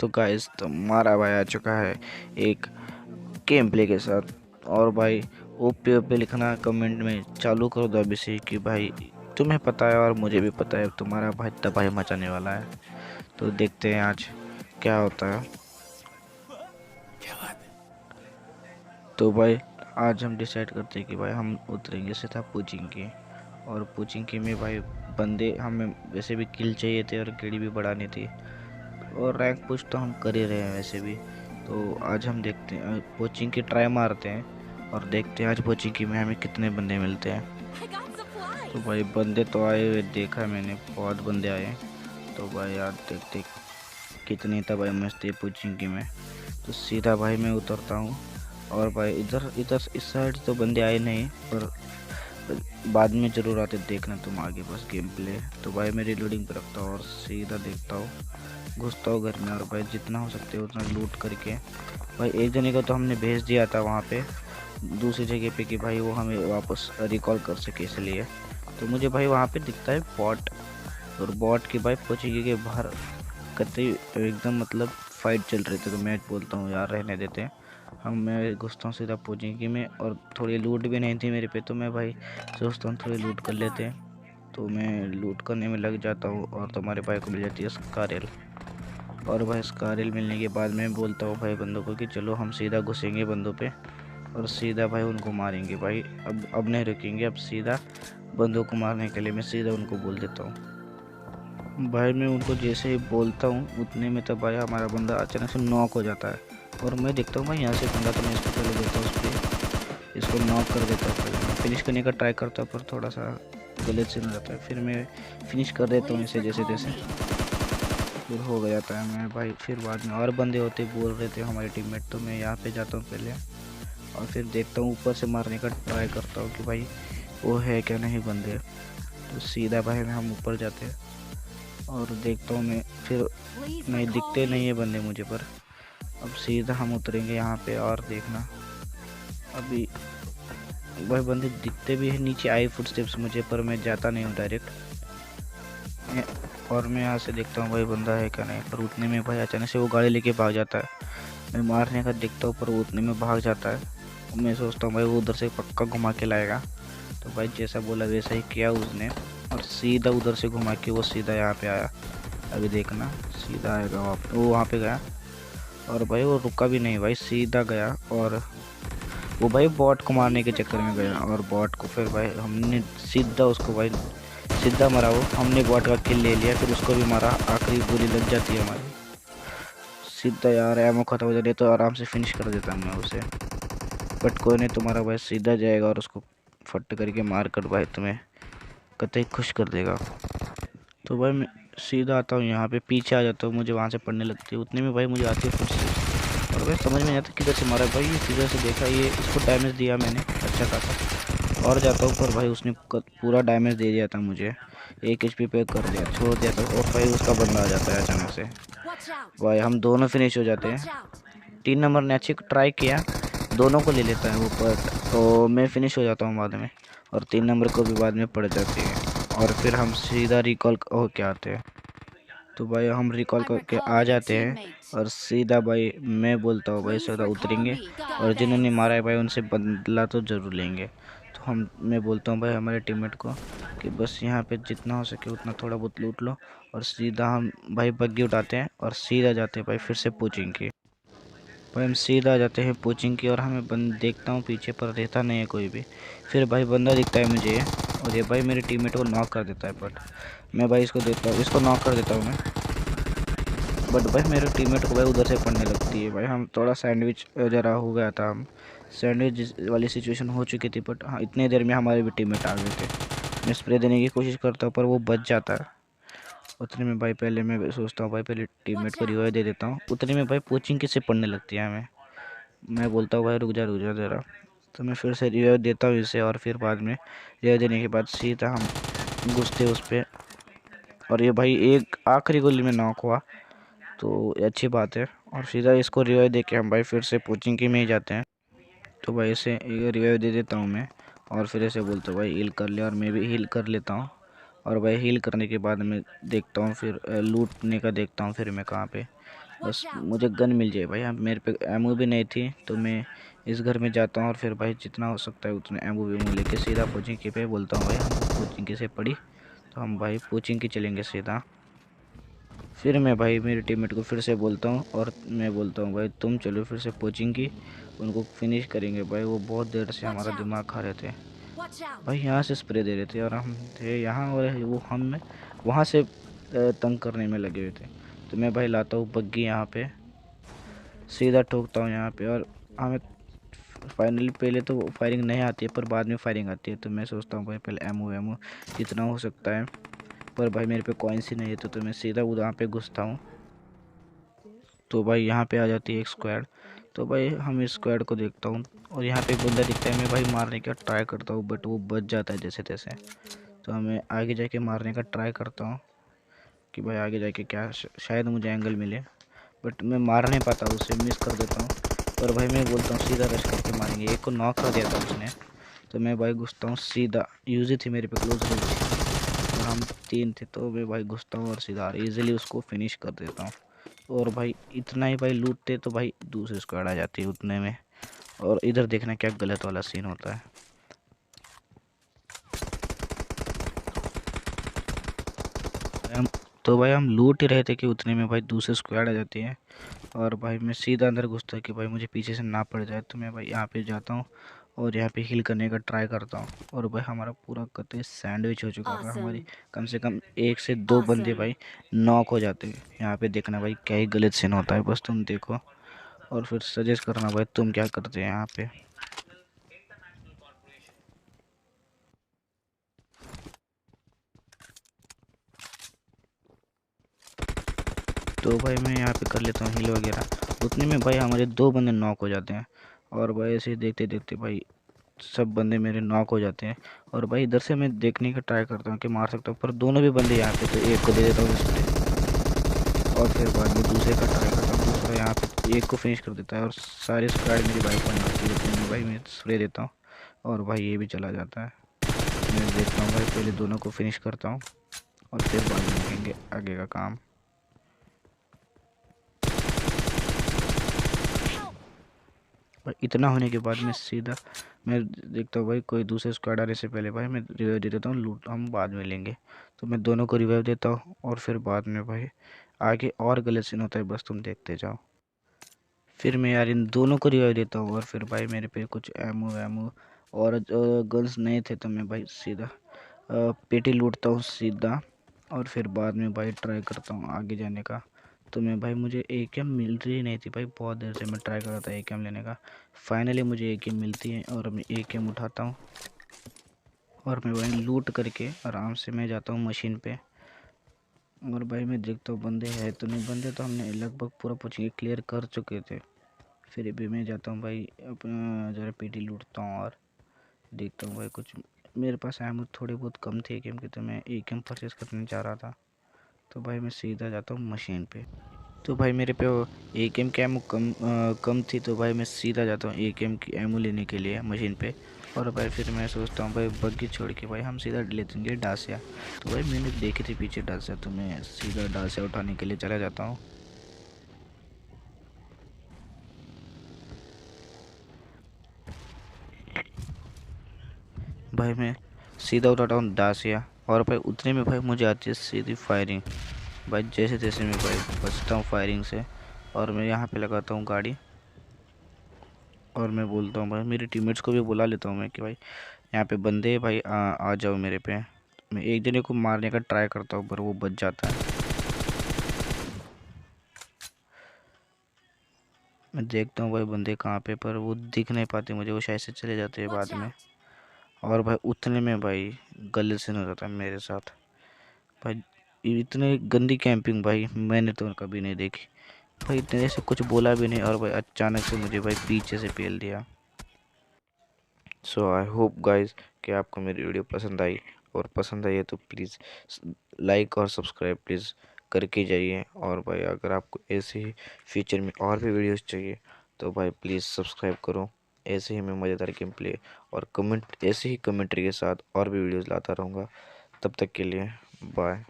तो गाइस तुम्हारा भाई आ चुका है एक गेम प्ले के साथ। और भाई ओपी ओपी लिखना कमेंट में चालू कर दो अभी से कि भाई तुम्हें पता है और मुझे भी पता है तुम्हारा भाई तबाही मचाने वाला है। तो देखते हैं आज क्या होता है। तो भाई आज हम डिसाइड करते हैं कि भाई हम उतरेंगे सीधा पूछेंगे। और पूछेंगे में भाई बंदे हमें वैसे भी किल चाहिए थे और गेड़ी भी बढ़ानी थी। और रैंक पुश तो हम कर ही रहे हैं वैसे भी। तो आज हम देखते हैं कोचिंग की ट्राई मारते हैं और देखते हैं आज कोचिंग की में हमें कितने बंदे मिलते हैं। तो भाई बंदे तो आए हुए देखा मैंने, बहुत बंदे आए। तो भाई यार देखते कितनी था भाई मस्ती कोचिंग की में। तो सीधा भाई मैं उतरता हूँ। और भाई इधर इधर इस साइड तो बंदे आए नहीं, पर बाद में ज़रूर आते, देखना तुम आगे बस गेम प्ले। तो भाई मैं रिलोडिंग पे रखता हूँ और सीधा देखता हूँ, घुसता हूँ घर में। और भाई जितना हो सकते हो उतना लूट करके भाई एक जने को तो हमने भेज दिया था वहाँ पे दूसरी जगह पे कि भाई वो हमें वापस रिकॉल कर सके, इसलिए। तो मुझे भाई वहाँ पे दिखता है बॉट। और बॉट की भाई पहुँचेगी के बाहर कतई एकदम मतलब फाइट चल रही थी। तो मैं बोलता हूँ यार रहने देते हैं, मैं घुसता हूँ सीधा पहुँचेंगे में। और थोड़ी लूट भी नहीं थी मेरे पे, तो मैं भाई सोचता हूँ थोड़ी लूट कर लेते हैं। तो मैं लूट करने में लग जाता हूँ और तुम्हारे भाई को मिल जाती है स्कारेल। और भाई स्कारेल मिलने के बाद मैं बोलता हूँ भाई बंदों को कि चलो हम सीधा घुसेंगे बंदों पे और सीधा भाई उनको मारेंगे। भाई अब नहीं रुकेंगे, अब सीधा बंदों को मारने के लिए मैं सीधा उनको बोल देता हूँ। भाई मैं उनको जैसे ही बोलता हूँ उतने में तो भाई हमारा बंदा अचानक से नॉक हो जाता है। और मैं देखता हूँ भाई यहाँ से बंदा, तो मैं इसको पहले देता हूँ उस पर, इसको नॉक कर देता हूँ। पहले मैं फिनिश करने का ट्राई करता हूँ पर थोड़ा सा गलत से हो जाता है, फिर मैं फिनिश कर देता हूँ इसे जैसे तैसे, फिर हो गया था। मैं भाई फिर बाद में और बंदे होते बोल रहे थे हमारे टीममेट, तो मैं यहाँ पे जाता हूँ पहले और फिर देखता हूँ ऊपर से मारने का ट्राई करता हूँ कि भाई वो है क्या नहीं बंदे। तो सीधा भाई में हम ऊपर जाते हैं और देखता हूँ मैं, फिर नहीं दिखते नहीं है बंदे मुझे। पर अब सीधा हम उतरेंगे यहाँ पे और देखना, अभी भाई बंदे दिखते भी है, नीचे आई फुटस्टेप्स मुझे, पर मैं जाता नहीं हूँ डायरेक्ट। और मैं यहाँ से देखता हूँ भाई बंदा है क्या नहीं, पर उतने में भाई अचानक से वो गाड़ी लेके भाग जाता है। मैं मारने का देखता हूँ पर वो उतने में भाग जाता है। मैं सोचता हूँ भाई वो उधर से पक्का घुमा के लाएगा। तो भाई जैसा बोला वैसा ही किया उसने और सीधा उधर से घुमा के वो सीधा यहाँ पे आया। अभी देखना सीधा आएगा वो वहाँ पे गया और भाई वो रुका भी नहीं, भाई सीधा गया। और वो भाई बॉट को मारने के चक्कर में गया और बॉट को फिर भाई हमने सीधा उसको भाई सीधा मारा। वो हमने बॉट का किल ले लिया, फिर उसको भी मारा, आखिरी गोली लग जाती है हमारी सीधा। यार एमो खत्म हो जाती है तो आराम से फिनिश कर देता मैं उसे, बट कोई नहीं, तुम्हारा भाई सीधा जाएगा और उसको फट करके मार कर भाई तुम्हें कतई खुश कर देगा। तो भाई मैं सीधा आता हूँ यहाँ पे, पीछे आ जाता हूँ, मुझे वहाँ से पड़ने लगती है। उतने में भाई मुझे आती है फिर से, और भाई समझ में नहीं आता किधर से मारा। भाई ये किधर से देखा, ये इसको डैमेज दिया मैंने अच्छा खासा। और जाता हूँ पर भाई उसने पूरा डैमेज दे दिया था मुझे, 1 HP पे कर दिया, छोड़ दिया था। और भाई उसका बंदा आ जाता है अचानक से, भाई हम दोनों फिनिश हो जाते हैं। 3 नंबर ने अच्छी ट्राई किया, दोनों को ले लेता है वो, पर तो मैं फिनिश हो जाता हूँ बाद में। और 3 नंबर को भी बाद में पड़ जाती है और फिर हम सीधा रिकॉल होके आते हैं। तो भाई हम रिकॉल करके आ जाते हैं और सीधा भाई मैं बोलता हूँ भाई सीधा उतरेंगे और जिन्होंने मारा है भाई उनसे बदला तो ज़रूर लेंगे। तो मैं बोलता हूँ भाई हमारे टीममेट को कि बस यहाँ पे जितना हो सके उतना थोड़ा बहुत लूट लो। और सीधा हम भाई बग्गी उठाते हैं और सीधा जाते हैं भाई फिर से पूछेंगे। भाई हम सीधा आ जाते हैं कोचिंग की और हमें देखता हूँ पीछे पर रहता नहीं है कोई भी। फिर भाई बंदा दिखता है मुझे और ये भाई मेरे टीममेट को नॉक कर देता है, बट मैं भाई इसको देता हूँ, इसको नॉक कर देता हूँ मैं। बट भाई मेरे टीममेट को भाई उधर से पड़ने लगती है। भाई हम थोड़ा सैंडविच ज़रा हो गया था, हम सैंडविच वाली सिचुएशन हो चुकी थी। बट हाँ इतने देर में हमारे भी टीममेट आ गए थे। मैं स्प्रे देने की कोशिश करता हूँ पर वो बच जाता है। उतने में भाई पहले मैं सोचता हूँ भाई पहले टीममेट को रिवाइव दे देता हूँ। उतने में भाई कोचिंग किससे पड़ने लगती है हमें। मैं बोलता हूँ भाई रुक जा ज़रा। तो मैं फिर से रिवाइव देता हूँ इसे और फिर बाद में रिवाइव देने के बाद सीधा हम घुसते उस पर। और ये भाई एक आखिरी गोली में नॉक हुआ, तो ये अच्छी बात है। और सीधा इसको रिवाइव दे के हम भाई फिर से कोचिंग की में ही जाते हैं। तो भाई इसे ये रिवाइव दे देता हूँ मैं और फिर ऐसे बोलता हूँ भाई हील कर ले, और मैं भी हील कर लेता हूँ। और भाई हील करने के बाद मैं देखता हूँ फिर लूटने का देखता हूँ फिर मैं कहाँ पे। बस मुझे गन मिल जाए भाई। हम मेरे पे एमओ भी नहीं थी, तो मैं इस घर में जाता हूँ और फिर भाई जितना हो सकता है उतने एमओ वेमो लेके सीधा कोचिंग की पे बोलता हूँ भाई हमको कोचिंग की से पड़ी, तो हम भाई कोचिंग की चलेंगे सीधा। फिर मैं भाई मेरे टीममेट को फिर से बोलता हूँ और मैं बोलता हूँ भाई तुम चलो फिर से कोचिंग की, उनको फिनिश करेंगे भाई। वो बहुत देर से हमारा दिमाग खा रहे थे भाई, यहाँ से स्प्रे दे रहे थे और हम थे यहाँ, और वो हम वहाँ से तंग करने में लगे हुए थे। तो मैं भाई लाता हूँ बग्गी यहाँ पे, सीधा ठोकता हूँ यहाँ पे, और हमें फाइनली पहले तो फायरिंग नहीं आती है पर बाद में फायरिंग आती है। तो मैं सोचता हूँ भाई पहले एमओ एमओ जितना हो सकता है, पर भाई मेरे पे कॉइन्स ही नहीं है, तो मैं सीधा वहाँ पे घुसता हूँ। तो भाई यहाँ पे आ जाती है एक स्क्वाड, तो भाई हम इस स्क्वाड को देखता हूँ और यहाँ पे एक बंदा दिखता है। मैं भाई मारने का ट्राई करता हूँ बट वो बच जाता है जैसे तैसे। तो हमें आगे जाके मारने का ट्राई करता हूँ कि भाई आगे जाके क्या शायद मुझे एंगल मिले, बट मैं मार नहीं पाता, उसे मिस कर देता हूँ। और भाई मैं बोलता हूँ सीधा रश करके मारेंगे, एक को नॉक कर दिया था उसने। तो मैं भाई घुसता हूँ सीधा, यूजी थी मेरे पे क्लोज रेंज और हम 3 थे, तो मैं भाई घुसता हूँ और सीधा इजीली उसको फिनिश कर देता हूँ। और भाई इतना ही भाई लूटते तो भाई दूसरी स्क्वाड आ जाती है उतने में। और इधर देखना क्या गलत वाला सीन होता है। हम तो भाई हम लूट ही रहे थे कि उतने में भाई दूसरी स्क्वाड आ जाती है, और भाई मैं सीधा अंदर घुसता है कि भाई मुझे पीछे से ना पड़ जाए। तो मैं भाई यहाँ पे जाता हूँ और यहाँ पे हिल करने का ट्राई करता हूँ, और भाई हमारा पूरा कते सैंडविच हो चुका था। हमारी कम से कम 1 से 2 बंदे भाई नॉक हो जाते हैं। यहाँ पे देखना भाई क्या ही गलत सीन होता है, बस तुम देखो और फिर सजेस्ट करना भाई तुम क्या करते हैं यहाँ पे। तो भाई मैं यहाँ पे कर लेता हूँ हिल वगैरह, उतने में भाई हमारे 2 बंदे नॉक हो जाते हैं। और भाई ऐसे ही देखते देखते भाई सब बंदे मेरे नॉक हो जाते हैं। और भाई इधर से मैं देखने का ट्राई करता हूँ कि मार सकता हूँ, पर दोनों भी बंदे यहाँ पे, तो एक को दे देता हूँ स्प्रे और फिर बाद में दूसरे का ट्राई करता हूँ। दूसरा यहाँ पे एक को फिनिश कर देता है और सारी स्क्वाड मेरी बाइक पर आती है, उतने में भाई मैं स्प्रे देता हूँ और भाई ये भी चला जाता है। मैं देखता हूँ भाई पहले दोनों को फिनिश करता हूँ और फिर बाद में देखेंगे आगे का काम। और इतना होने के बाद मैं सीधा मैं देखता हूँ भाई कोई दूसरे स्क्वाड आने से पहले भाई मैं रिवाइव दे देता हूँ, लूट हम बाद में लेंगे। तो मैं दोनों को रिवाइव देता हूँ और फिर बाद में भाई आगे और गलत सीन होता है, बस तुम देखते जाओ। फिर मैं यार इन दोनों को रिवाइव देता हूँ और फिर भाई मेरे पे कुछ एमओ वैमो और गन्स नहीं थे, तो मैं भाई सीधा पेटी लूटता हूँ सीधा। और फिर बाद में भाई ट्राई करता हूँ आगे जाने का। तो मैं भाई मुझे एकेएम मिल रही नहीं थी भाई, बहुत देर से मैं ट्राई कर रहा था एकेएम लेने का। फाइनली मुझे एकेएम मिलती है और मैं एकेएम उठाता हूँ और मैं भाई लूट करके आराम से मैं जाता हूँ मशीन पे। और भाई मैं देखता हूँ बंदे हैं तो नहीं, बंदे तो हमने लगभग पूरा पूछिए क्लियर कर चुके थे। फिर भी मैं जाता हूँ भाई अपना जरा पेटी लूटता हूँ और देखता हूँ भाई कुछ मेरे पास एमो थोड़ी बहुत कम थी एकेएम की, तो मैं एकेएम परचेस करने जा रहा था। तो भाई मैं सीधा जाता हूँ मशीन पे। तो भाई मेरे पे एकेएम की एमो कम थी, तो भाई मैं सीधा जाता हूँ एकेएम की एमो लेने के लिए मशीन पे। और भाई फिर मैं सोचता हूँ भाई बग्गी छोड़ के भाई हम सीधा ले लेंगे डासिया। तो भाई मैंने देखी थी पीछे डासिया, तो मैं सीधा डासिया उठाने के लिए चला जाता हूँ। भाई मैं सीधा उठाता हूँ डासिया और भाई उतने में भाई मुझे आती है सीधी फायरिंग। भाई जैसे तैसे मैं भाई बचता हूँ फायरिंग से और मैं यहाँ पे लगाता हूँ गाड़ी और मैं बोलता हूँ भाई मेरे टीममेट्स को भी बुला लेता हूँ मैं कि भाई यहाँ पे बंदे हैं भाई आ जाओ मेरे पे। मैं एक जने को मारने का ट्राई करता हूँ पर वो बच जाता है। मैं देखता हूँ भाई बंदे कहाँ पे, पर वो दिख नहीं पाते मुझे, वो शायद से चले जाते हैं बाद में। और भाई उतने में भाई गलत सीन हो जाता है मेरे साथ। भाई इतने गंदी कैंपिंग भाई मैंने तो कभी नहीं देखी भाई, इतने से कुछ बोला भी नहीं और भाई अचानक से मुझे भाई पीछे से पेल दिया। सो आई होप गाइस कि आपको मेरी वीडियो पसंद आई, और पसंद आई है तो प्लीज़ लाइक और सब्सक्राइब प्लीज़ करके जाइए। और भाई अगर आपको ऐसे ही फ्यूचर में और भी वीडियोस चाहिए तो भाई प्लीज़ सब्सक्राइब करो। ऐसे ही मैं मज़ेदार गेम प्ले और कमेंट ऐसे ही कमेंट्री के साथ और भी वीडियोस लाता रहूँगा। तब तक के लिए बाय।